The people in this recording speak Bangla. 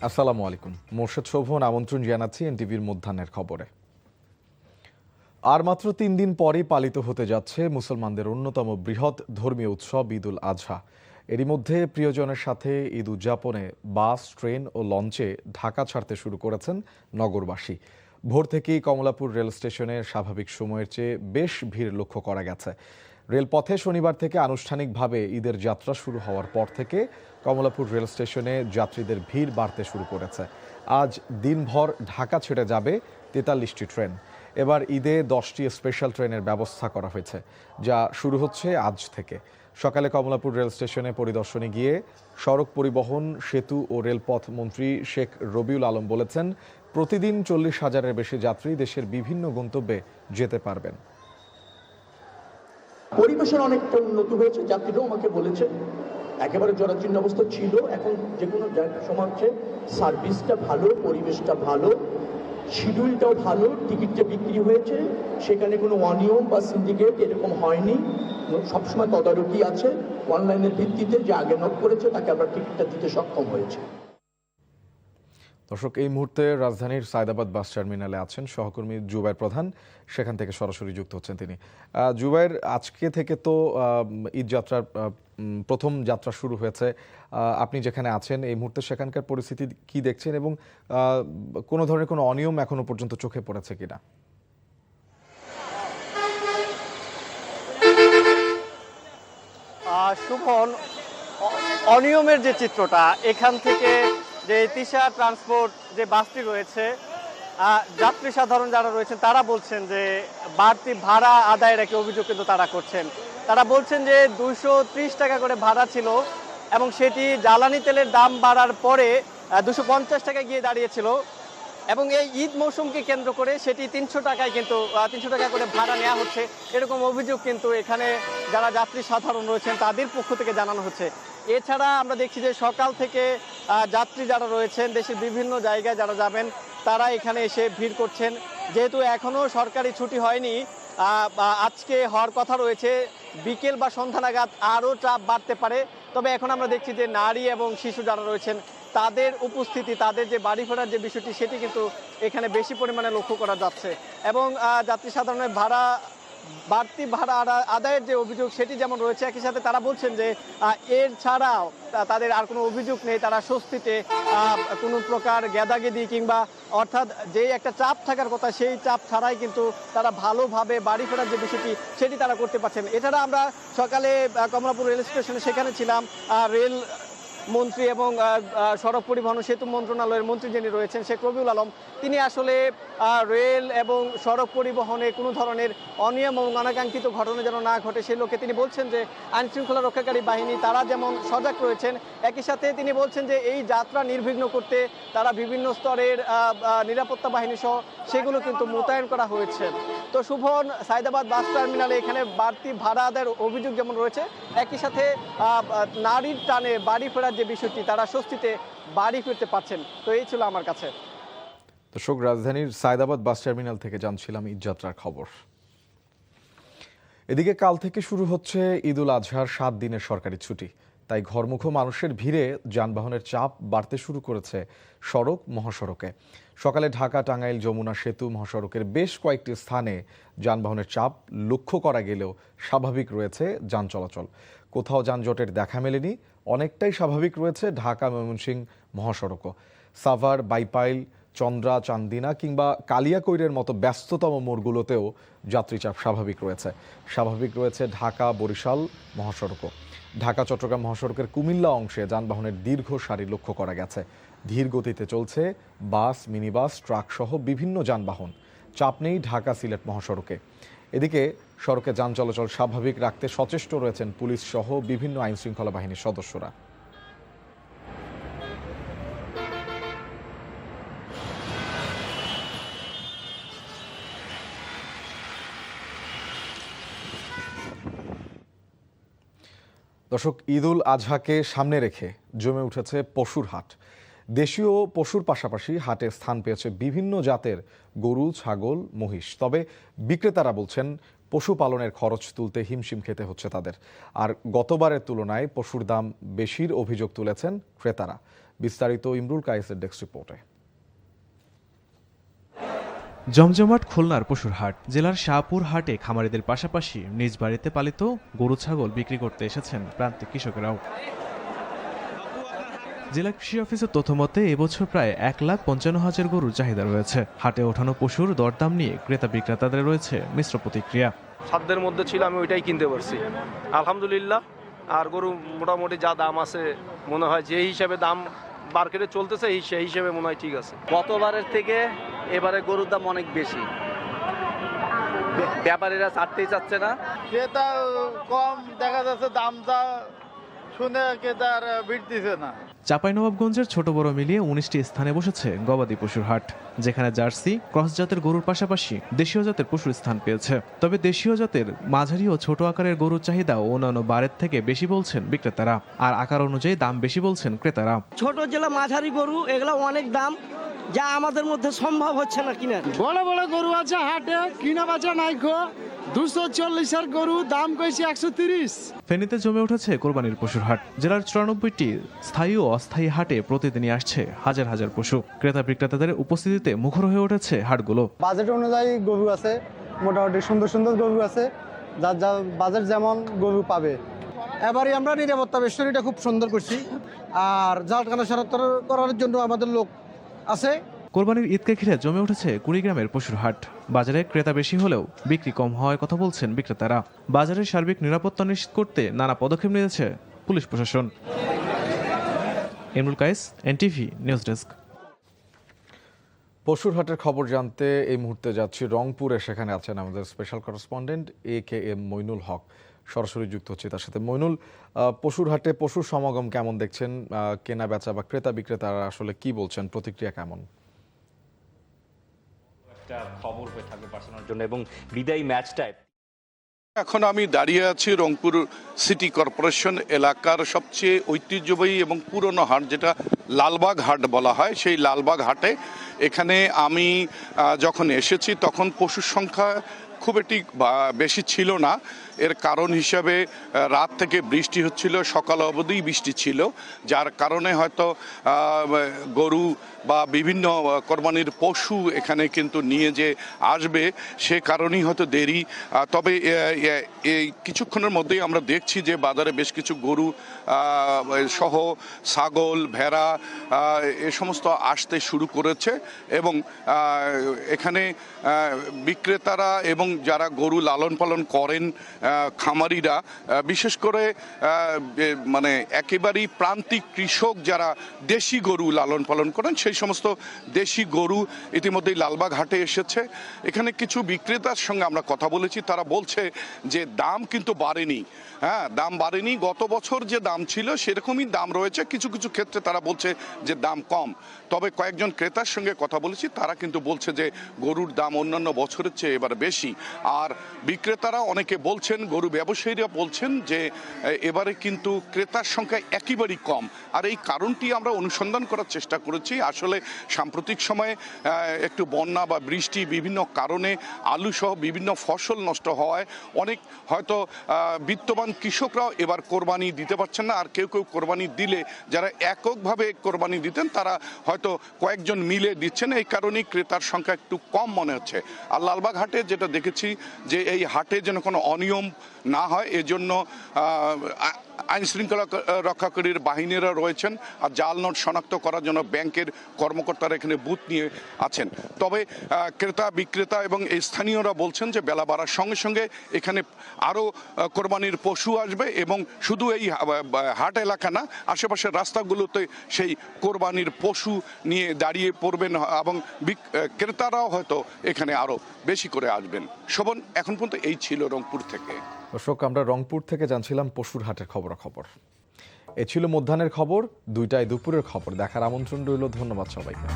আসসালামু আলাইকুম। মোর্শেদ শোভন আমন্ত্রণ জানাচ্ছি এনটিভির মধ্যাহ্নের খবরে। আর মাত্র 3 দিন পরই পালিত হতে যাচ্ছে মুসলমানদের অন্যতম বৃহৎ ধর্মীয় উৎসব ঈদ উল আজহা। এরই মধ্যে প্রিয়জনের সাথে ঈদ উদযাপনে বাস, ট্রেন ও লঞ্চে ঢাকা ছাড়তে শুরু করেছেন নগরবাসী। ভোর থেকেই কমলাপুর রেল স্টেশনে স্বাভাবিক সময়ের চেয়ে বেশ ভিড় লক্ষ্য করা গেছে। রেলপথে শনিবার থেকে আনুষ্ঠানিকভাবে ঈদের যাত্রা শুরু হওয়ার পর থেকে কমলাপুর রেল স্টেশনে যাত্রীদের ভিড় বাড়তে শুরু করেছে। আজ দিনভর ঢাকা ছেড়ে যাবে 43টি ট্রেন। এবার ঈদে 10টি স্পেশাল ট্রেনের ব্যবস্থা করা হয়েছে, যা শুরু হচ্ছে আজ থেকে। সকালে কমলাপুর রেল স্টেশনে পরিদর্শনে গিয়ে সড়ক পরিবহন, সেতু ও রেলপথ মন্ত্রী শেখ রবিউল আলম বলেছেন, প্রতিদিন 40,000-এর বেশি যাত্রী দেশের বিভিন্ন গন্তব্যে যেতে পারবেন। পরিবেশের অনেকটা উন্নত হয়েছে, যাত্রীরাও আমাকে বলেছে একেবারে জরাজীর্ণ অবস্থা ছিল, এখন যে কোনো সময় হচ্ছে সার্ভিসটা ভালো, পরিবেশটা ভালো, শিডিউলটাও ভালো, টিকিটটা বিক্রি হয়েছে, সেখানে কোনো অনিয়ম বা সিন্ডিকেট এরকম হয়নি। সবসময় তদারকি আছে, অনলাইনের ভিত্তিতে যে আগে নোট করেছে তাকে আমরা টিকিটটা দিতে সক্ষম হয়েছে। দর্শক, এই মুহূর্তে রাজধানীর সায়দাবাদ বাস টার্মিনালে আছেন সহকর্মী জুবাইর প্রধান, সেখান থেকে সরাসরি যুক্ত হচ্ছেন তিনি। জুবাইর, আজকে থেকে তো ঈদ যাত্রার প্রথম যাত্রা শুরু হয়েছে। আপনি যেখানে আছেন এই মুহূর্তে সেখানকার পরিস্থিতি কি দেখছেন এবং কোনো ধরনের কোনো অনিয়ম এখনো পর্যন্ত চোখে পড়েছে কিনা? শুভন, অনিয়মের যে চিত্রটা এখান থেকে যে তিশা ট্রান্সপোর্ট যে বাসটি রয়েছে, যাত্রী সাধারণ যারা রয়েছেন তারা বলছেন যে বাড়তি ভাড়া আদায়ের একটি অভিযোগ কিন্তু তারা করছেন। তারা বলছেন যে 230 টাকা করে ভাড়া ছিল এবং সেটি জ্বালানি তেলের দাম বাড়ার পরে 250 টাকায় গিয়ে দাঁড়িয়েছিল এবং এই ঈদ মৌসুমকে কেন্দ্র করে সেটি 300 টাকায় কিন্তু 300 টাকা করে ভাড়া নেওয়া হচ্ছে, এরকম অভিযোগ কিন্তু এখানে যারা যাত্রী সাধারণ রয়েছেন তাদের পক্ষ থেকে জানানো হচ্ছে। এছাড়া আমরা দেখছি যে সকাল থেকে যাত্রী যারা রয়েছেন দেশের বিভিন্ন জায়গায় যারা যাবেন তারা এখানে এসে ভিড় করছেন। যেহেতু এখনও সরকারি ছুটি হয়নি, আজকে হওয়ার কথা রয়েছে, বিকেল বা সন্ধ্যা নাগাদ আরও চাপ বাড়তে পারে। তবে এখন আমরা দেখছি যে নারী এবং শিশু যারা রয়েছেন তাদের উপস্থিতি, তাদের যে বাড়ি ফেরার যে বিষয়টি সেটি কিন্তু এখানে বেশি পরিমাণে লক্ষ্য করা যাচ্ছে এবং যাত্রী সাধারণের বাড়তি ভাড়া আদায়ের যে অভিযোগ সেটি যেমন রয়েছে, একই সাথে তারা বলছেন যে এর ছাড়াও তাদের আর কোনো অভিযোগ নেই। তারা স্বস্তিতে কোনো প্রকার গেদাগেদি কিংবা অর্থাৎ যেই একটা চাপ থাকার কথা সেই চাপ ছাড়াই কিন্তু তারা ভালোভাবে বাড়ি ফেরার যে বিষয়টি সেটি তারা করতে পারছেন। এছাড়া আমরা সকালে কমলাপুর রেল স্টেশনে সেখানে ছিলাম, রেল মন্ত্রী এবং সড়ক পরিবহন ও সেতু মন্ত্রণালয়ের মন্ত্রী যিনি রয়েছেন শেখ রবিউল আলম, তিনি আসলে রেল এবং সড়ক পরিবহনে কোনো ধরনের অনিয়ম এবং অনাকাঙ্ক্ষিত ঘটনা যেন না ঘটে সেই লক্ষ্যে তিনি বলছেন যে আইনশৃঙ্খলা রক্ষাকারী বাহিনী তারা যেমন সজাগ রয়েছেন, একই সাথে তিনি বলছেন যে এই যাত্রা নির্বিঘ্ন করতে তারা বিভিন্ন স্তরের নিরাপত্তা বাহিনী সহ সেগুলো কিন্তু মোতায়েন করা হয়েছে। তো শুভন, সায়দাবাদ বাস টার্মিনালে এখানে বাড়তি ভাড়া আদায়ের অভিযোগ যেমন রয়েছে, একই সাথে নারীর টানে বাড়ি ফেরার যে বিষয়টি তারা স্বস্তিতে বাড়ি ফিরতে পারছেন। তো এই ছিল আমার কাছে। দর্শক, রাজধানীর সায়দাবাদ বাস টার্মিনাল থেকে জানছিলাম ঈদ যাত্রার খবর। এদিকে কাল থেকে শুরু হচ্ছে ঈদ উল আজহার 7 দিনের সরকারি ছুটি। তাই ঘরমুখো মানুষের ভিড়ে যানবাহনের চাপ বাড়তে শুরু করেছে সড়ক, মহাসড়কে। সকালে ঢাকা টাঙ্গাইল যমুনা সেতু মহাসড়কের বেশ কয়েকটি স্থানে যানবাহনের চাপ লক্ষ্য করা গেলেও স্বাভাবিক রয়েছে যান চলাচল। কোথাও যানজটের দেখা মেলেনি, অনেকটাই স্বাভাবিক রয়েছে ঢাকা ময়মনসিংহ মহাসড়কও। সাভার, বাইপাইল, চন্দ্রা, চান্দিনা কিংবা কালিয়াকৈরের মতো ব্যস্ততম মোড়গুলোতেও যাত্রীচাপ স্বাভাবিক রয়েছে। স্বাভাবিক রয়েছে ঢাকা বরিশাল মহাসড়কও। ঢাকা চট্টগ্রাম মহাসড়কের কুমিল্লা অংশে যানবাহনের দীর্ঘ সারি লক্ষ্য করা গেছে। ধীর গতিতে চলছে বাস, মিনিবাস, ট্রাক সহ বিভিন্ন যানবাহন। চাপ নেই ঢাকা সিলেট মহাসড়কে। এদিকে সড়কে যান চলাচল স্বাভাবিক রাখতে সচেষ্ট রয়েছেন পুলিশ সহ বিভিন্ন আইনশৃঙ্খলা বাহিনীর সদস্যরা। দর্শক, ঈদ উল আজহাকে সামনে রেখে জমে উঠেছে পশুর হাট। দেশীয় পশুর পাশাপাশি হাটে স্থান পেয়েছে বিভিন্ন জাতের গরু, ছাগল, মহিষ। তবে বিক্রেতারা বলছেন পশুপালনের খরচ তুলতে হিমশিম খেতে হচ্ছে তাদের। আর গতবারের তুলনায় পশুর দাম বেশির অভিযোগ তুলেছেন ক্রেতারা। বিস্তারিত ইমরুল কায়েসের ডেস্ক রিপোর্টে। জমজমাট খুলনার পশুর হাট। জেলার শাহপুর হাটে খামারিদের পাশাপাশি নিজ বাড়িতে পালিত গরু ছাগল বিক্রি করতে এসেছেন প্রান্তিক কৃষকেরাও। জেলা কৃষি অফিসের তথ্য মতে এবছর প্রায় 1,55,000 গরুর চাহিদা রয়েছে। হাটে ওঠানো পশুর দরদাম নিয়ে ক্রেতা বিক্রেতাদের রয়েছে মিশ্র প্রতিক্রিয়া। সাধ্যের মধ্যে ছিল, আমি ওইটাই কিনতে পারছি আলহামদুলিল্লাহ। আর গরু মোটামুটি যা দাম আছে মনে হয় যে হিসাবে দাম মার্কেটে চলতেছে সেই হিসাবে মনে হয় ঠিক আছে। গতবারের থেকে এবারে গরুর দাম অনেক বেশি, ব্যাপারীরা ছাড়তেই চাচ্ছে না। ক্রেতা কম দেখা যাচ্ছে, দামটা শুনে ক্রেতার ভিড় দিছে না। চাঁপাইনবাবগঞ্জের ছোট বড় মিলিয়ে 19টি স্থানে বসেছে গবাদি পশুর হাট, যেখানে জার্সি, ক্রস জাতের গরুর পাশাপাশি দেশীয় জাতের পশুর স্থান পেয়েছে। তবে দেশীয় জাতের মাঝারি ও ছোট আকারের গরুর চাহিদা অন্যান্য বারের থেকে বেশি বলছেন বিক্রেতারা, আর আকার অনুযায়ী দাম বেশি বলছেন ক্রেতারা। ছোট জেলা মাঝারি গরু এগুলো অনেক দাম, যা আমাদের মধ্যে সম্ভব হচ্ছে না কিনা। বড় বড় গরু আছে হাটে, কিনা বাচ্চা নাই গো। 240-এর গরু দাম কইছে 130। ফেনীতে জমে উঠেছে কোরবানির পশুর হাট। জেলার 94টি স্থায়ী ও অস্থায়ী হাটে প্রতিদিনই আসছে হাজার হাজার পশু। ক্রেতা বিক্রেতাদের উপস্থিতিতে মুখর হয়ে উঠেছে হাটগুলো। বাজেট অনুযায়ী গরু আছে, মোটামুটি সুন্দর সুন্দর গরু আছে, যার যা বাজেট যেমন গরু পাবে। এবারে আমরা নিরাপত্তা বেষ্টনীটা খুব সুন্দর করছি, আর জালখানা সারাত্তর করার জন্য আমাদের লোক আছে। কোরবানির ঈদকে ঘিরে জমে উঠেছে কুড়িগ্রামের পশুর হাট। বাজারে ক্রেতা বেশি হলেও বিক্রি কম হওয়ার কথা বলছেন বিক্রেতারা। বাজারের সার্বিক নিরাপত্তা নিশ্চিত করতে নানা পদক্ষেপ নিয়েছে পুলিশ প্রশাসন। Imrul Kayes, NTV news desk. পশুর হাটের খবর জানতে এই মুহূর্তে যাচ্ছি রংপুরে। সেখানে আছেন আমাদের special correspondent AKM Moinul Haque, সরাসরি যুক্ত হচ্ছে তার সাথে। মইনুল, পশুর হাটে পশুর সমাগম কেমন দেখছেন? কেনা বেচা বা ক্রেতা বিক্রেতারা আসলে কি বলছেন, প্রতিক্রিয়া কেমন? খবর হয়ে থাকবে বার্সেলোনার জন্য এবং বিদায়ী ম্যাচটায়। এখন আমি দাঁড়িয়ে আছি রংপুর সিটি কর্পোরেশন এলাকার সবচেয়ে ঐতিহ্যবাহী এবং পুরনো হাট, যেটা লালবাগ হাট বলা হয়। সেই লালবাগ হাটে এখানে আমি যখন এসেছি তখন পশুর সংখ্যা খুব একটি বেশি ছিল না। এর কারণ হিসাবে রাত থেকে বৃষ্টি হচ্ছিল, সকাল অবধি বৃষ্টি ছিল, যার কারণে হয়তো গরু বা বিভিন্ন কোরবানির পশু এখানে কিন্তু নিয়ে যে আসবে সে কারণেই হয়তো দেরি। তবে এই কিছুক্ষণের মধ্যেই আমরা দেখছি যে বাজারে বেশ কিছু গরু সহ ছাগল, ভেড়া এ সমস্ত আসতে শুরু করেছে এবং এখানে বিক্রেতারা এবং যারা গরু লালন পালন করেন খামারিরা, বিশেষ করে মানে একেবারেই প্রান্তিক কৃষক যারা দেশি গরু লালন পালন করেন, সেই সমস্ত দেশি গরু ইতিমধ্যেই লালবাগ হাটে এসেছে। এখানে কিছু বিক্রেতার সঙ্গে আমরা কথা বলেছি, তারা বলছে যে দাম কিন্তু বাড়েনি। হ্যাঁ, দাম বাড়েনি, গত বছর যে দাম ছিল সেরকমই দাম রয়েছে। কিছু কিছু ক্ষেত্রে তারা বলছে যে দাম কম। তবে কয়েকজন ক্রেতার সঙ্গে কথা বলেছি, তারা কিন্তু বলছে যে গরুর দাম অন্যান্য বছরের চেয়ে এবার বেশি। আর বিক্রেতারা অনেকে বলছেন, গরু ব্যবসায়ীরা বলছেন যে এবারে কিন্তু ক্রেতার সংখ্যা একেবারেই কম। আর এই কারণটি আমরা অনুসন্ধান করার চেষ্টা করেছি। আসলে সাম্প্রতিক সময়ে একটু বন্যা বা বৃষ্টি বিভিন্ন কারণে আলু সহ বিভিন্ন ফসল নষ্ট হওয়ায় অনেক হয়তো বিত্তবান কৃষকরাও এবার কোরবানি দিতে পারছেন না। আর কেউ কেউ কোরবানি দিলে যারা এককভাবে কোরবানি দিতেন তারা হয়তো কয়েকজন মিলে দিচ্ছেন, এই কারণেই ক্রেতার সংখ্যা একটু কম মনে হচ্ছে। আর লালবাগ হাটে যেটা দেখেছি যে এই হাটে যেন কোনো অনিয়ম না হয় এজন্য আইন শৃঙ্খলা রক্ষাকারীর বাহিনীরা রয়েছেন, আর জাল নোট শনাক্ত করার জন্য ব্যাংকের কর্মকর্তারা এখানে বুথ নিয়ে আছেন। তবে ক্রেতা বিক্রেতা এবং স্থানীয়রা বলছেন যে বেলা বাড়ার সঙ্গে সঙ্গে এখানে আরও কোরবানির পশু আসবে এবং শুধু এই হাট এলাকা না, আশেপাশের রাস্তাগুলোতে সেই কোরবানির পশু নিয়ে দাঁড়িয়ে পড়বেন এবং ক্রেতারাও হয়তো এখানে আরও বেশি করে আসবেন। শোভন, এখন পর্যন্ত এই ছিল রংপুর থেকে। দর্শক, আমরা রংপুর থেকে জানছিলাম পশুর হাটের খবরাখবর। এ ছিল মধ্যাহ্নের খবর, 2টায় দুপুরের খবর দেখার আমন্ত্রণ রইল। ধন্যবাদ সবাইকে।